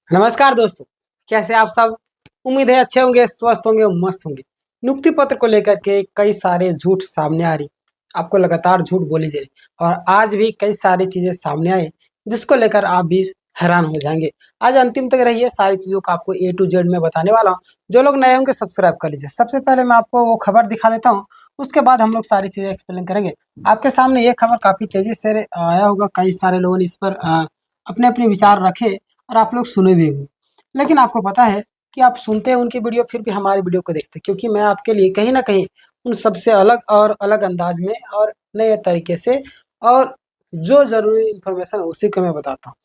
नमस्कार दोस्तों, कैसे आप सब। उम्मीद है अच्छे होंगे, स्वस्थ होंगे और मस्त होंगे। नियुक्ति पत्र को लेकर के कई सारे झूठ सामने आ रही, आपको लगातार झूठ बोली जा रही और आज भी कई सारी चीजें सामने आए जिसको लेकर आप भी हैरान हो जाएंगे। आज अंतिम तक रहिए, सारी चीजों का आपको A to Z में बताने वाला हूँ। जो लोग नए होंगे सब्सक्राइब कर लीजिए। सबसे पहले मैं आपको वो खबर दिखा देता हूँ, उसके बाद हम लोग सारी चीजें एक्सप्लेन करेंगे। आपके सामने ये खबर काफी तेजी से आया होगा, कई सारे लोगों ने इस पर अपने अपने विचार रखे और आप लोग सुने भी होंगे। लेकिन आपको पता है कि आप सुनते हैं उनकी वीडियो, फिर भी हमारी वीडियो को देखते हैं, क्योंकि मैं आपके लिए कहीं ना कहीं उन सबसे अलग और अलग अंदाज में और नए तरीके से और जो जरूरी इंफॉर्मेशन है उसी को मैं बताता हूँ।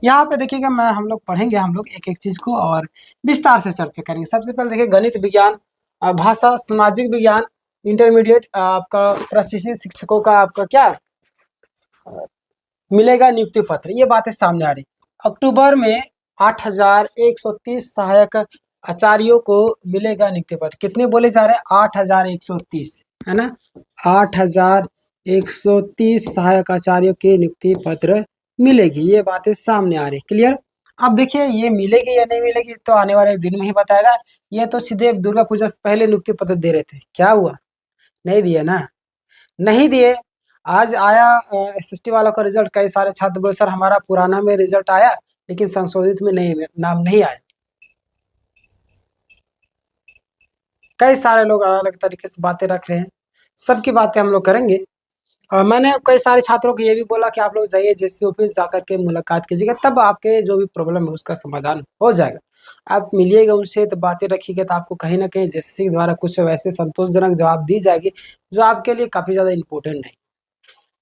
यहाँ पे देखिएगा, मैं हम लोग पढ़ेंगे, हम लोग एक एक चीज को और विस्तार से चर्चा करेंगे। सबसे पहले देखिए, गणित विज्ञान, भाषा, सामाजिक विज्ञान, इंटरमीडिएट आपका प्रशिक्षित शिक्षकों का आपका क्या मिलेगा नियुक्ति पत्र, ये बातें सामने आ रही। अक्टूबर में 8,130 सहायक आचार्यों को मिलेगा नियुक्ति पत्र। कितने बोले जा रहे हैं? 8,130, है ना। 8,130 सहायक आचार्यों की नियुक्ति पत्र मिलेगी, ये बातें सामने आ रही। क्लियर। अब देखिए, ये मिलेगी या नहीं मिलेगी तो आने वाले दिन में ही बताएगा। ये तो सीधे दुर्गा पूजा से पहले नियुक्ति पत्र दे रहे थे, क्या हुआ? नहीं दिए ना, नहीं दिए। आज आया SST वालों का रिजल्ट। कई सारे छात्र बोले सर हमारा पुराना में रिजल्ट आया लेकिन संशोधित में नहीं, नाम नहीं आया। कई सारे लोग अलग अलग तरीके से बातें रख रहे हैं, सबकी बातें हम लोग करेंगे। और मैंने कई सारे छात्रों को ये भी बोला कि आप लोग जाइए JC ऑफिस जाकर के मुलाकात कीजिएगा, तब आपके जो भी प्रॉब्लम है उसका समाधान हो जाएगा। आप मिलिएगा उनसे तो बातें रखिएगा, तो आपको कहीं ना कहीं JC द्वारा कुछ वैसे संतोषजनक जवाब दी जाएगी जो आपके लिए काफ़ी ज़्यादा इम्पोर्टेंट है।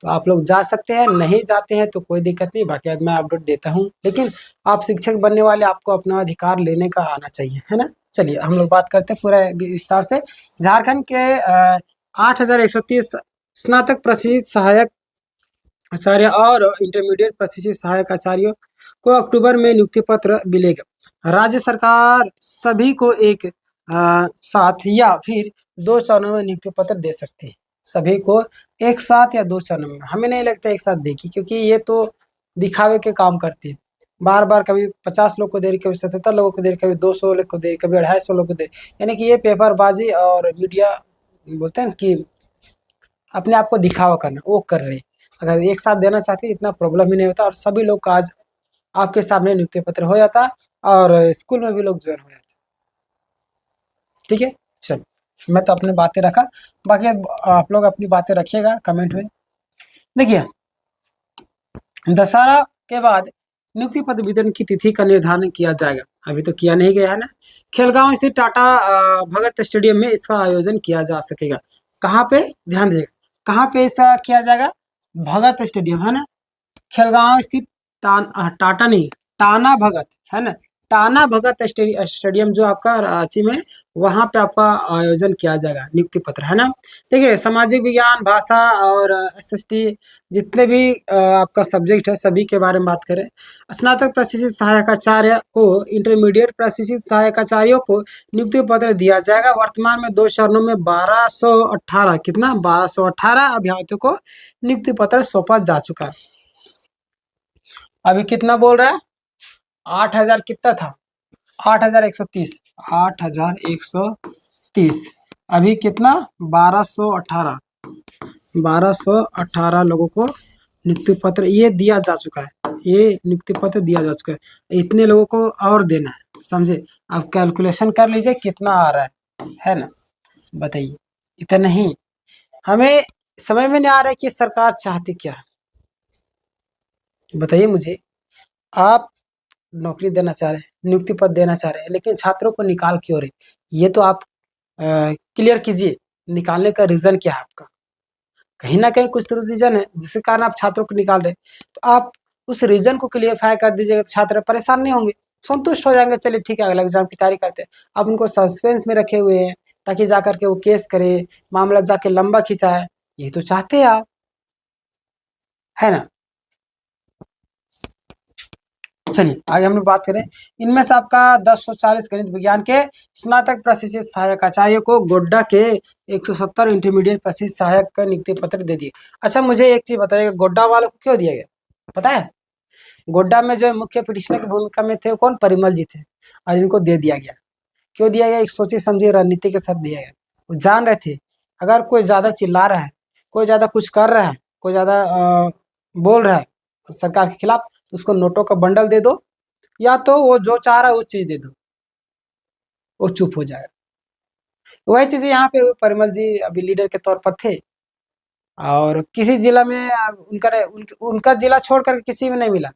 तो आप लोग जा सकते हैं, नहीं जाते हैं तो कोई दिक्कत नहीं, बाकी मैं अपडेट देता हूँ। लेकिन आप शिक्षक बनने वाले, आपको अपना अधिकार लेने का आना चाहिए, है ना। चलिए हम लोग बात करते हैं पूरा विस्तार से। झारखंड के 8,130 स्नातक प्रशिक्षित सहायक आचार्य और इंटरमीडिएट प्रशिक्षित सहायक आचार्यों को अक्टूबर में नियुक्ति पत्र मिलेगा। राज्य सरकार सभी को एक साथ या फिर 2 चरणों में नियुक्ति पत्र दे सकती है। सभी को एक साथ या 2 चरणों में, हमें नहीं लगता एक साथ देगी, क्योंकि ये तो दिखावे के काम करती है। बार बार कभी 50 लोग को दे रही, कभी 77 लोगों को दे रही, कभी 200 लोग को दे रही, कभी 250 लोग को दे रही। यानी कि ये पेपरबाजी और मीडिया बोलते हैं ना कि अपने आप को दिखावा करना, वो कर रहे हैं। अगर एक साथ देना चाहती इतना प्रॉब्लम ही नहीं होता और सभी लोग का आज आपके सामने नियुक्ति पत्र हो जाता और स्कूल में भी लोग ज्वाइन हो जाते। ठीक है, चलो मैं तो अपनी बातें रखा, बाकी आप लोग अपनी बातें रखिएगा कमेंट में। देखिए, दशहरा के बाद नियुक्ति पत्र वितरण की तिथि का निर्धारण किया जाएगा। अभी तो किया नहीं गया है ना। खेलगांव स्थित टाटा भगत स्टेडियम में इसका आयोजन किया जा सकेगा। कहाँ पे? ध्यान दीजिएगा, कहाँ पे इसका किया जाएगा? भगत स्टेडियम, है ना। खेलगांव स्थित टाटा नहीं, टाना भगत, है ना। टाना भगत स्टेडियम जो आपका रांची में, वहां पे आपका आयोजन किया जाएगा नियुक्ति पत्र, है ना। देखिए, सामाजिक विज्ञान, भाषा और SST जितने भी आपका सब्जेक्ट है सभी के बारे में बात करें। स्नातक प्रशिक्षित सहायकाचार्य को, इंटरमीडिएट प्रशिक्षित सहायकाचार्यों को नियुक्ति पत्र दिया जाएगा। वर्तमान में 2 चरणों में 1218, कितना? 1218 अभ्यर्थियों को नियुक्ति पत्र सौंपा जा चुका है। अभी कितना बोल रहा है? 8,000 कितना था? 8,130, 8,130। अभी कितना? 1218, 1218 लोगों को नियुक्ति पत्र ये दिया जा चुका है। ये नियुक्ति पत्र दिया जा चुका है। इतने लोगों को और देना है, समझे। आप कैलकुलेशन कर लीजिए कितना आ रहा है ना। बताइए, इतना नहीं। हमें समझ में नहीं आ रहा है कि सरकार चाहती क्या है। बताइए मुझे, आप नौकरी देना चाह रहे हैं, नियुक्ति पत्र देना चाह रहे हैं, लेकिन छात्रों को निकाल क्यों रहे? ये तो आप क्लियर कीजिए, निकालने का रीजन क्या है आपका? कहीं ना कहीं कुछ तो रीजन है जिसके कारण आप छात्रों को निकाल रहे हैं। तो आप उस रीजन को क्लियरफाई कर दीजिएगा तो छात्र परेशान नहीं होंगे, संतुष्ट हो जाएंगे। चलिए ठीक है, अगला एग्जाम की तैयारी करते हैं। आप उनको सस्पेंस में रखे हुए हैं ताकि जाकर के वो केस करे, मामला जाके लंबा खिंचाए, ये तो चाहते हैं आप, है ना। चलिए आगे हम लोग बात करें। इनमें से आपका 1040 गणित विज्ञान के स्नातक प्रशिक्षित सहायक आचार्य को गोड्डा के 170 इंटरमीडिएट प्रशिक्षित सहायक का नियुक्ति पत्र दे दिए। अच्छा, मुझे एक चीज बताइएगा, गोड्डा वालों को क्यों दिया गया पता है? गोड्डा में जो मुख्य पिटिशनर की भूमिका में थे वो कौन, परिमल जी थे, और इनको दे दिया गया। क्यों दिया गया, एक सोची समझी रणनीति के साथ दिया गया। वो जान रहे थे अगर कोई ज्यादा चिल्ला रहा है, कोई ज्यादा कुछ कर रहा है, कोई ज्यादा बोल रहा है सरकार के खिलाफ, तो उसको नोटों का बंडल दे दो, या तो वो जो चाह रहा है वो चीज दे दो, वो चुप हो जाएगा। वही चीज यहाँ पे परिमल जी अभी लीडर के तौर पर थे, और किसी जिला में उनका जिला छोड़ करके किसी में नहीं मिला।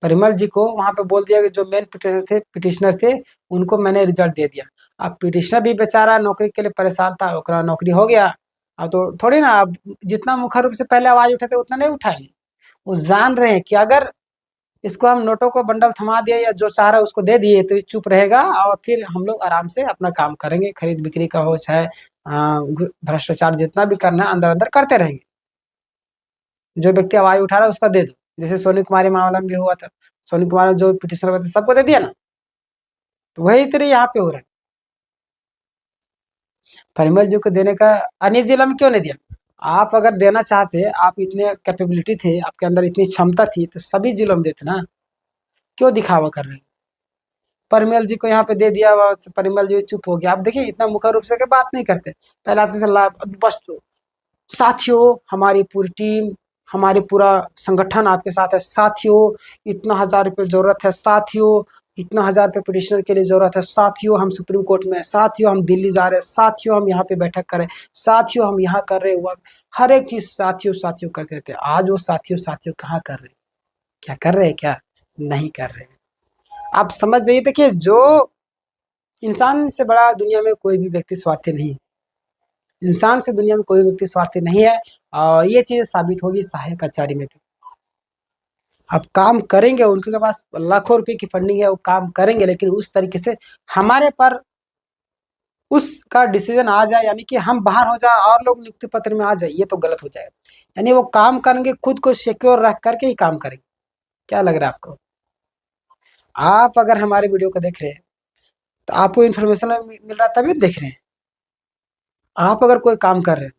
परिमल जी को वहां पे बोल दिया कि जो मेन पिटिशनर थे उनको मैंने रिजल्ट दे दिया। अब पिटिशनर भी बेचारा नौकरी के लिए परेशान था, ओकरा नौकरी हो गया। अब तो थोड़ी ना, अब जितना मुखर रूप से पहले आवाज उठाते उतना नहीं उठाएंगे। वो जान रहे हैं कि अगर इसको हम नोटों को बंडल थमा दिए या जो चाह रहा है उसको दे दिए तो ये चुप रहेगा, और फिर हम लोग आराम से अपना काम करेंगे, खरीद बिक्री का हो चाहे भ्रष्टाचार जितना भी करना है अंदर अंदर करते रहेंगे। जो व्यक्ति आवाज उठा रहा है उसका दे दो, जैसे सोनी कुमारी मामला में भी हुआ था। सोनी कुमार जो पिटिशनर थे सबको दे दिया ना, तो वही तरह यहाँ पे हो रहा है। परिमल जी को देने का अन्य जिला में क्यों नहीं दिया? आप अगर देना चाहते, आप इतने कैपेबिलिटी थे, आपके अंदर इतनी क्षमता थी, तो सभी जिलों में देते ना। क्यों दिखावा कर रहे हैं? परिमल जी को यहाँ पे दे दिया, परिमल जी चुप हो गया। आप देखिए इतना मुखर रूप से के बात नहीं करते। पहले आते थे बस साथियों हमारी पूरी टीम, हमारी पूरा संगठन आपके साथ है साथियों, इतना 1000 रुपये जरूरत है साथियों, इतना 1000 रुपये पिटिशनर के लिए जरूरत है साथियों, हम सुप्रीम कोर्ट में है साथियों, हम दिल्ली जा रहे हैं साथियों, हम यहाँ पे बैठक कर रहे हैं साथियों, हम यहाँ कर रहे हैं, हर एक चीज साथियों साथियों करते थे। आज वो साथियों साथियों कहाँ कर रहे हैं? क्या कर रहे हैं? क्या नहीं कर रहे हैं? आप समझ जाइए। देखिए, जो इंसान से बड़ा दुनिया में कोई भी व्यक्ति स्वार्थी नहीं है। इंसान से दुनिया में कोई व्यक्ति स्वार्थी नहीं है, और ये चीज साबित होगी सहायक आचार्य में भी। आप काम करेंगे, उनके पास लाखों रुपए की फंडिंग है, वो काम करेंगे, लेकिन उस तरीके से हमारे पर उसका डिसीजन आ जाए, यानी कि हम बाहर हो जाए और लोग नियुक्ति पत्र में आ जाए, ये तो गलत हो जाएगा। यानी वो काम करेंगे, खुद को सिक्योर रख करके ही काम करेंगे। क्या लग रहा है आपको? आप अगर हमारे वीडियो को देख रहे हैं तो आपको इन्फॉर्मेशन मिल रहा है तभी देख रहे हैं। आप अगर कोई काम कर रहे हैं,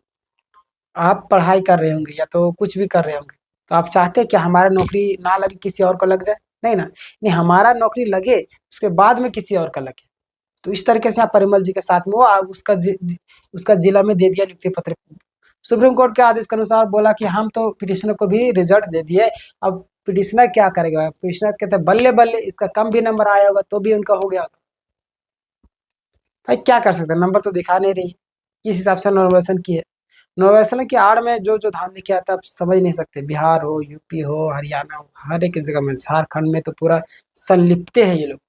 आप पढ़ाई कर रहे होंगे या तो कुछ भी कर रहे होंगे, तो आप चाहते हैं कि हमारा नौकरी ना लगे किसी और को लग जाए? नहीं ना, नहीं, हमारा नौकरी लगे उसके बाद में किसी और का लगे। तो इस तरीके से आप परिमल जी के साथ में वो उसका जिला में दे दिया नियुक्ति पत्र। सुप्रीम कोर्ट के आदेश के अनुसार बोला कि हम तो पिटिशनर को भी रिजल्ट दे दिए, अब पिटिशनर क्या करेगा? पिटिशनर कहते हैं बल्ले बल्ले, इसका कम भी नंबर आया होगा तो भी उनका हो गया। भाई क्या कर सकते हैं, नंबर तो दिखा नहीं रही, किस हिसाब से नॉर्मलाइजेशन की है। नॉर्मलाइजेशन की आड़ में जो जो धांधली किया था आप समझ नहीं सकते। बिहार हो, यूपी हो, हरियाणा हो, हर एक जगह में, झारखंड में तो पूरा संलिप्त है ये लोग।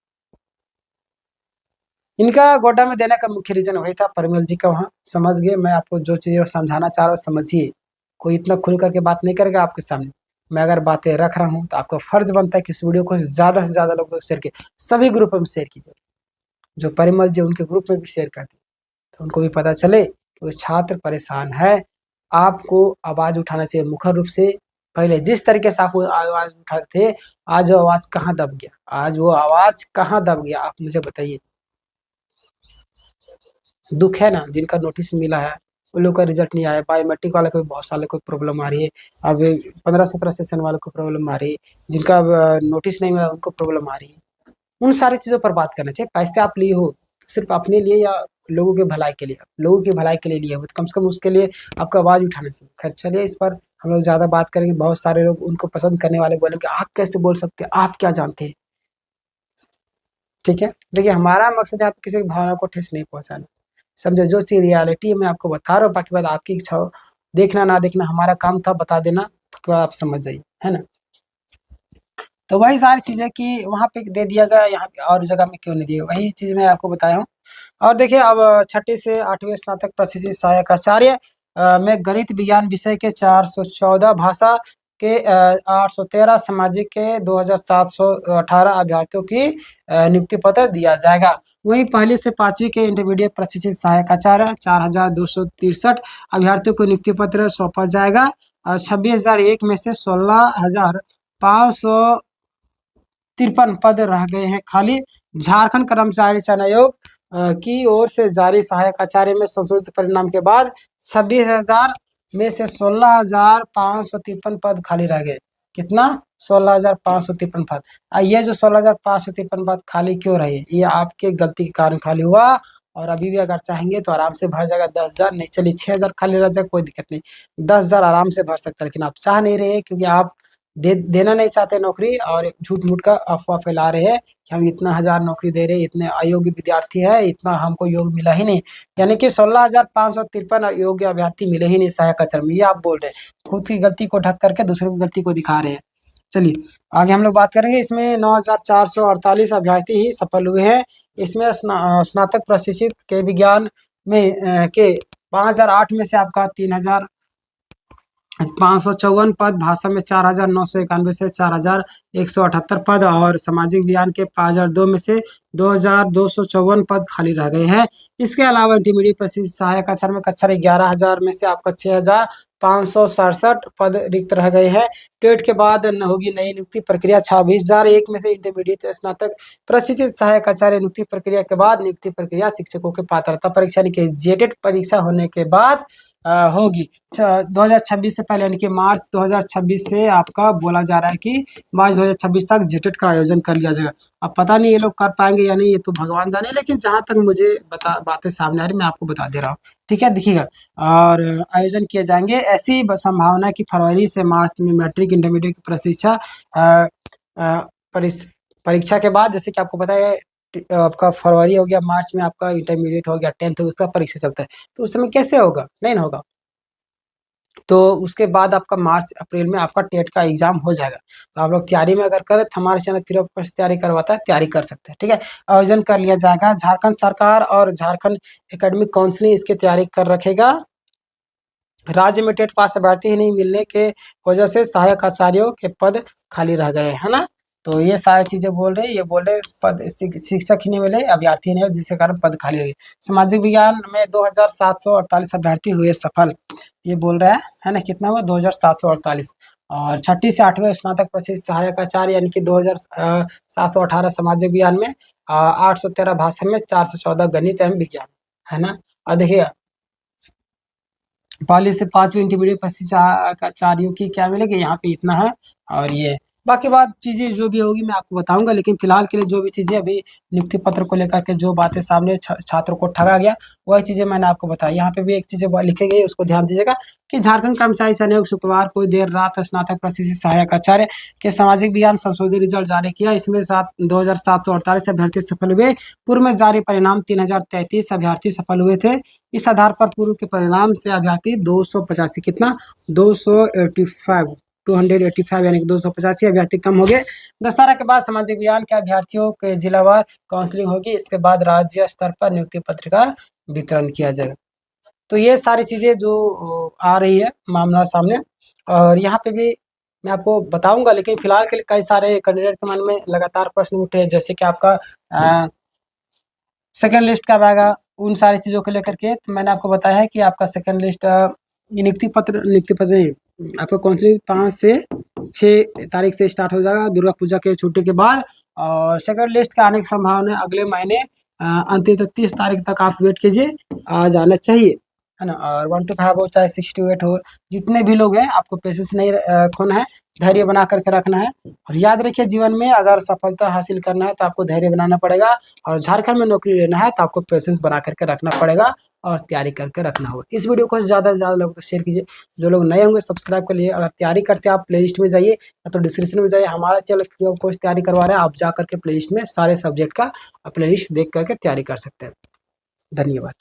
इनका गोड्डा में देने का मुख्य रीजन वही था। परिमल जी का वहाँ समझ गए। मैं आपको जो चीजें समझाना चाह रहा हूँ समझिए। कोई इतना खुल करके बात नहीं करेगा आपके सामने। मैं अगर बातें रख रहा हूँ तो आपका फर्ज बनता है कि इस वीडियो को ज्यादा से ज्यादा लोगों को शेयर कीजिए, सभी ग्रुप में शेयर कीजिए। जो परिमल जी उनके ग्रुप में भी शेयर कर दिए, तो उनको भी पता चले कि वो छात्र परेशान है। आपको आवाज उठाना चाहिए मुखर रूप से। पहले जिस तरीके से आप आवाज उठाते थे, आज वो आवाज कहाँ दब गया? आज वो आवाज कहाँ दब गया? आप मुझे बताइए। दुख है ना, जिनका नोटिस मिला है उन लोग का रिजल्ट नहीं आया। बायोमेट्रिक वाले को भी बहुत सारे को प्रॉब्लम आ रही है। अब 15-17 सेशन वालों को प्रॉब्लम आ रही है। जिनका नोटिस नहीं मिला उनको प्रॉब्लम आ रही है। उन सारी चीज़ों पर बात करना चाहिए। पैसे आप लिए हो सिर्फ अपने लिए या लोगों के भलाई के लिए? लोगों की भलाई के लिए लिए हो तो कम से कम उसके लिए आपको आवाज़ उठाना चाहिए। खैर चलिए, इस पर हम लोग ज़्यादा बात करेंगे। बहुत सारे लोग उनको पसंद करने वाले बोलेंगे आप कैसे बोल सकते हैं, आप क्या जानते हैं। ठीक है, देखिए हमारा मकसद है आप किसी की भावना को ठेस नहीं पहुंचाना। समझे? जो चीज़ रियलिटी है मैं आपको बता रहा हूँ, बाकी बात आपकी इच्छा हो। देखना ना देखना हमारा काम था बता देना, तो आप समझ जाइए, है ना। तो वही सारी चीज़ें कि वहाँ पे दे दिया गया, यहाँ पे और जगह में क्यों नहीं दिया, वही चीज़ मैं आपको बताया हूँ। और देखिए अब 6ठी से 8वीं स्नातक प्रशिक्षित सहायक आचार्य में गणित विज्ञान विषय के 414, भाषा के 813, सामाजिक के 2718 अभ्यर्थियों की नियुक्ति पत्र दिया जाएगा। वहीं 1ली से 5वीं के इंटरमीडिएट प्रशिक्षित सहायक आचार्य 4263 अभ्यर्थियों को नियुक्ति पत्र सौंपा जाएगा। 26,001 में से 16,553 पद रह गए हैं खाली। झारखंड कर्मचारी चयन आयोग की ओर से जारी सहायक आचार्य में संशोधित परिणाम के बाद 26,000 में से 16,553 पद खाली रह गए। कितना? 16,553 पद। ये जो 16,553 पद खाली क्यों रहे, ये आपके गलती के कारण खाली हुआ। और अभी भी अगर चाहेंगे तो आराम से भर जाएगा 10,000, नहीं चलिए 6,000 खाली रह जाए, कोई दिक्कत नहीं, 10,000 आराम से भर सकता है। लेकिन आप चाह नहीं रहे क्योंकि आप देना नहीं चाहते नौकरी, और झूठ मूठ का अफवाह फैला रहे हैं कि हम इतना 1,000 नौकरी दे रहे हैं, इतने अयोग्य विद्यार्थी है, इतना हमको योग मिला ही नहीं। यानी कि 16,553 योग्य अभ्यर्थी मिले ही नहीं सहायक आचार्य में, ये आप बोल रहे हैं। खुद की गलती को ढक करके दूसरों की गलती को दिखा रहे हैं। चलिए आगे हम लोग बात करेंगे। इसमें 9,448 अभ्यर्थी ही सफल हुए हैं। इसमें स्नातक प्रशिक्षित के विज्ञान में के 5,008 में से आपका 3,554 पद, भाषा में 4,991 से 4,178 पद, और सामाजिक विज्ञान के 5,002 में से 2,254 पद खाली रह गए हैं। इसके अलावा इंटरमीडिएट प्रशिक्षित सहायक आचार्य में कक्षा 11,000 में से आपका 6,567 पद रिक्त रह गए हैं। टेट के बाद होगी नई नियुक्ति प्रक्रिया। 26,001 में से इंटरमीडिएट स्नातक प्रशिक्षित सहायक आचार्य नियुक्ति प्रक्रिया के बाद नियुक्ति प्रक्रिया शिक्षकों के पात्रता परीक्षा यानी कि जेटेट परीक्षा होने के बाद होगी 2026 से पहले, यानी कि मार्च 2026 से आपका बोला जा रहा है कि मार्च 2026 तक जेटेट का आयोजन कर लिया जाएगा। अब पता नहीं ये लोग कर पाएंगे या नहीं, ये तो भगवान जाने, लेकिन जहां तक मुझे बातें सामने आ रही मैं आपको बता दे रहा हूँ, ठीक है, देखिएगा। और आयोजन किए जाएंगे। ऐसी संभावना है कि फरवरी से मार्च में मैट्रिक इंटरमीडिएट की परीक्षा परीक्षा के बाद, जैसे कि आपको पता है आपका फरवरी हो गया, मार्च में आपका इंटरमीडिएट हो गया, 10th उसका परीक्षा चलता है, तो उस समय कैसे होगा, नहीं ना होगा। तो उसके बाद आपका मार्च अप्रैल में आपका टेट का एग्जाम हो जाएगा। तो आप लोग तैयारी में अगर करें तो हमारे चैनल फ्री ऑफ कॉस्ट तैयारी करवाता है, तैयारी कर सकते हैं, ठीक है। आयोजन कर लिया जाएगा। झारखंड सरकार और झारखंड एकेडमिक काउंसिल इसकी तैयारी कर रखेगा। राज्य में टेट पास अभ्यर्थी ही नहीं मिलने के वजह से सहायक आचार्यों के पद खाली रह गए, है ना। तो ये सारी चीजें बोल रहे हैं, ये बोल रहे पद शिक्षक ही नहीं मिले, अभ्यर्थी नहीं, जिसके कारण पद खाली रहे। सामाजिक विज्ञान में 2,748 अभ्यर्थी हुए सफल, ये बोल रहा है ना, कितना हुआ 2,748। और 6ठी से 8वें स्नातक प्रशिक्षित सहायक आचार्य यानी कि 2,718 सामाजिक विज्ञान में, 813 भाषा में, 414 गणित एवं विज्ञान, है ना। और देखिए पहले से 5वीं इंटरमीडिएट प्रशिक्षित आचार्यों की क्या मिलेगी, यहाँ पे इतना है। और ये बाकी बात चीज़ें जो भी होगी मैं आपको बताऊंगा, लेकिन फिलहाल के लिए जो भी चीज़ें अभी नियुक्ति पत्र को लेकर के जो बातें सामने छात्रों को ठगा गया वही चीज़ें मैंने आपको बताई। यहाँ पे भी एक चीज़ें लिखी गई उसको ध्यान दीजिएगा कि झारखंड कर्मचारी चयन आयोग शुक्रवार को देर रात स्नातक प्रशिक्षित सहायक आचार्य के सामाजिक विज्ञान संशोधित रिजल्ट जारी किया। इसमें 2,748 अभ्यर्थी सफल हुए। पूर्व में जारी परिणाम 3,033 अभ्यर्थी सफल हुए थे। इस आधार पर पूर्व के परिणाम से अभ्यर्थी 285 कितना 285 यानी कि 285 अभ्यर्थी कम हो गए। दशहरा के बाद सामाजिक विज्ञान के अभ्यर्थियों के जिलावार काउंसलिंग होगी। इसके बाद राज्य स्तर पर नियुक्ति पत्र का वितरण किया जाएगा। तो ये सारी चीज़ें जो आ रही है मामला सामने, और यहाँ पे भी मैं आपको बताऊंगा, लेकिन फिलहाल के लिए कई सारे कैंडिडेट के मन में लगातार प्रश्न उठे हैं, जैसे कि आपका सेकेंड लिस्ट कब आएगा, उन सारी चीज़ों को लेकर के। तो मैंने आपको बताया है कि आपका सेकेंड लिस्ट नियुक्ति पत्र आपका काउंसलिंग 5 से 6 तारीख से स्टार्ट हो जाएगा, दुर्गा पूजा के छुट्टी के बाद। और सेकंड लिस्ट के आने की संभावना है अगले महीने अंतिम 30 तारीख तक आप वेट कीजिए, आ जाना चाहिए, है ना। और 1 to 5 हो चाहे 6 to 8 हो, जितने भी लोग हैं आपको पेशेंस नहीं खोना है, धैर्य बना करके रखना है। और याद रखिए जीवन में अगर सफलता हासिल करना है तो आपको धैर्य बनाना पड़ेगा, और झारखंड में नौकरी लेना है तो आपको पेशेंस बना करके रखना पड़ेगा और तैयारी करके रखना होगा। इस वीडियो को ज़्यादा से ज़्यादा लोगों तक शेयर कीजिए। जो लोग नए होंगे सब्सक्राइब कर लिए। अगर तैयारी करते हैं आप प्लेलिस्ट में जाइए या तो डिस्क्रिप्शन में जाइए, हमारा चैनल फ्री ऑफ कॉस्ट तैयारी करवा रहे हैं, आप जा करके प्लेलिस्ट में सारे सब्जेक्ट का प्लेलिस्ट देख करके तैयारी कर सकते हैं। धन्यवाद।